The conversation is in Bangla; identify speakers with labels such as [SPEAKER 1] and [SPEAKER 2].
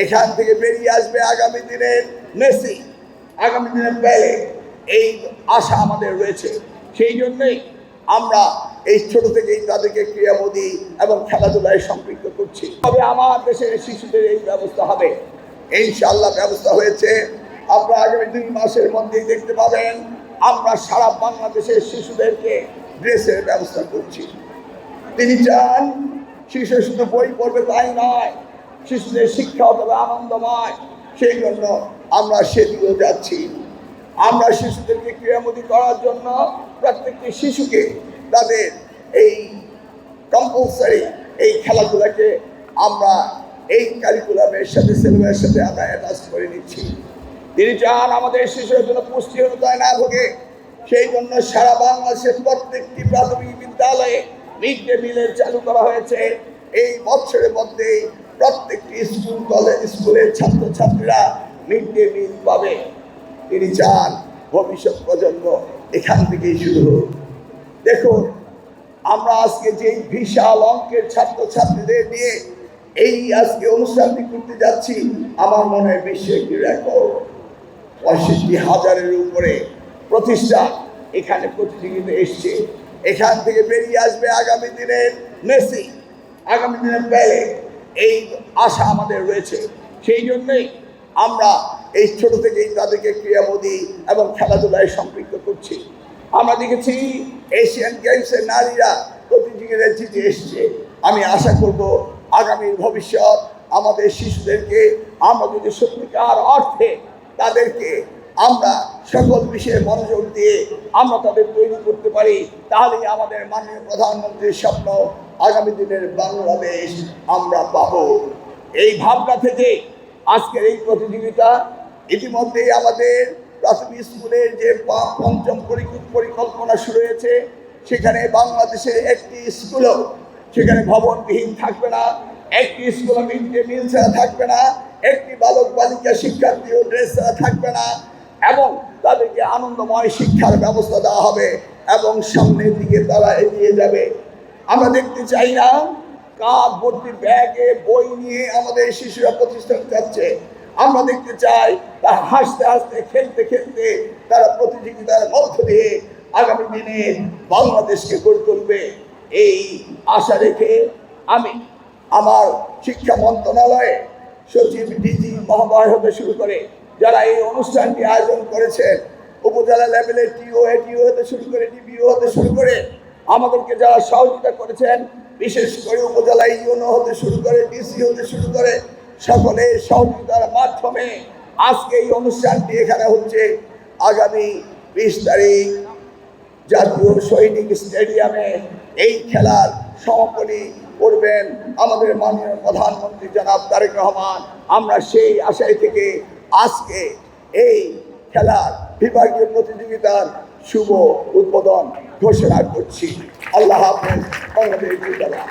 [SPEAKER 1] এখান থেকে বেরিয়ে আসবে আগামী দিনের মেসি, আগামী দিনের পেলে। এই আশা আমাদের রয়েছে। সেই জন্যই আমরা এই ছোট থেকেই তাদেরকে ক্রীড়ামোদী এবং খেলাধুলায় সম্পৃক্ত করছি। তবে আমার দেশের শিশুদের এই ব্যবস্থা হবে, ইনশাআল্লাহ ব্যবস্থা হয়েছে। আপনারা আগামী 2 মাসের মধ্যেই দেখতে পাবেন আমরা সারা বাংলাদেশের শিশুদেরকে ড্রেসের ব্যবস্থা করছি। তিনি চান শিশু শুধু বই পড়বে তাই নয়, শিশুদের শিক্ষা হবে আনন্দময়। সেই জন্য আমরা সেদিকেও যাচ্ছি। আমরা শিশুদেরকে ক্রীড়ামোদী করার জন্য প্রত্যেকটি শিশুকে তাদের এই কম্পালসারি এই খেলাধুলাকে আমরা এই কারিকুলামের সাথে সিলেবাসের সাথে আমরা অ্যাটাচ করে নিচ্ছি। তিনি চান আমাদের শিশুরা যেন পুষ্টিহীনতায় না ভোগে। সেই জন্য সারা বাংলাদেশের প্রত্যেকটি প্রাথমিক বিদ্যালয়ে মিড ডে মিলের চালু করা হয়েছে। এই বছরের মধ্যেই প্রত্যেকটি স্কুলের ছাত্রছাত্রীরা মিড ডে মিল পাবে। তিনি চান ভবিষ্যৎ প্রজন্ম এখান থেকেই শুরু হোক। দেখুন, আমরা আজকে যে বিশাল অঙ্কের ছাত্রছাত্রীদের নিয়ে এই আজকে অনুষ্ঠানটি করতে যাচ্ছি, আমার মনে হয় বিশ্বে একটি রেকর্ড। 65,000-এর উপরে প্রতিষ্ঠান এখানে প্রতিযোগিতা এসছে। এখান থেকে বেরিয়ে আসবে আগামী দিনের মেসি, আগামী দিনের পেলে। এই আশা আমাদের রয়েছে। সেই জন্যই আমরা এই ছোট থেকেই তাদেরকে ক্রীড়ামোদী এবং খেলাধুলায় সম্পৃক্ত করছি। আমরা দেখেছি এশিয়ান গেমসের নারীরা প্রতিযোগিতায় জিতে এসছে। আমি আশা করব আগামীর ভবিষ্যৎ আমাদের শিশুদেরকে আমরা যদি সত্যিকার অর্থে তাদেরকে আমরা সকল বিষয়ে মনোযোগ দিয়ে আমরা তাদের তৈরি করতে পারি, তাহলেই আমাদের মাননীয় প্রধানমন্ত্রীর স্বপ্ন আগামী দিনের বাংলাদেশ আমরা পাব। এই ভাবনা থেকে আজকের এই প্রতিযোগিতা ইতিমধ্যেই আমাদের প্রাথমিক স্কুলের যে 5ম পরিকল্পনা শুরু হয়েছে, সেখানে বাংলাদেশের একটি স্কুলও সেখানে ভবনবিহীন থাকবে না, একটি স্কুলে মিড ডে মিল ছাড়া থাকবে না, একটি বালক বালিকা শিক্ষার্থীও ড্রেস ছাড়া থাকবে না, এবং তাদেরকে আনন্দময় শিক্ষার ব্যবস্থা দেওয়া হবে এবং সামনের দিকে তারা এগিয়ে যাবে। আমরা দেখতে চাই না কাঁধ ভর্তি ব্যাগে বই নিয়ে আমাদের শিশুরা প্রতিষ্ঠান যাচ্ছে। আমরা দেখতে চাই তারা হাসতে হাসতে খেলতে খেলতে তারা প্রতিযোগিতার মধ্য দিয়ে আগামী দিনে বাংলাদেশকে গড়ে তুলবে। এই আশা রেখে আমি আমার শিক্ষা মন্ত্রণালয়ে সচিব ডিজি মহোদয় হতে শুরু করে যারা এই অনুষ্ঠানটি আয়োজন করেছেন, উপজেলা লেভেলে টিও এটিও হতে শুরু করে ডিবিও হতে শুরু করে আমাদেরকে যারা সহযোগিতা করেছেন, বিশেষ করে উপজেলা ইউনো হতে শুরু করে ডিসি হতে শুরু করে সকলের সহযোগিতার মাধ্যমে আজকে এই অনুষ্ঠানটি এখানে হচ্ছে। আগামী 20 তারিখ জাতীয় সৈনিক স্টেডিয়ামে এই খেলার সমাপনী করবেন আমাদের মাননীয় প্রধানমন্ত্রী জনাব তারেক রহমান। আমরা সেই আশায় থেকে আজকে এই খেলার বিভাগীয় প্রতিযোগিতার শুভ উদ্বোধন ঘোষণা করছি। আল্লাহ হাফেজ। বাংলাদেশ জিন্দাবাদ।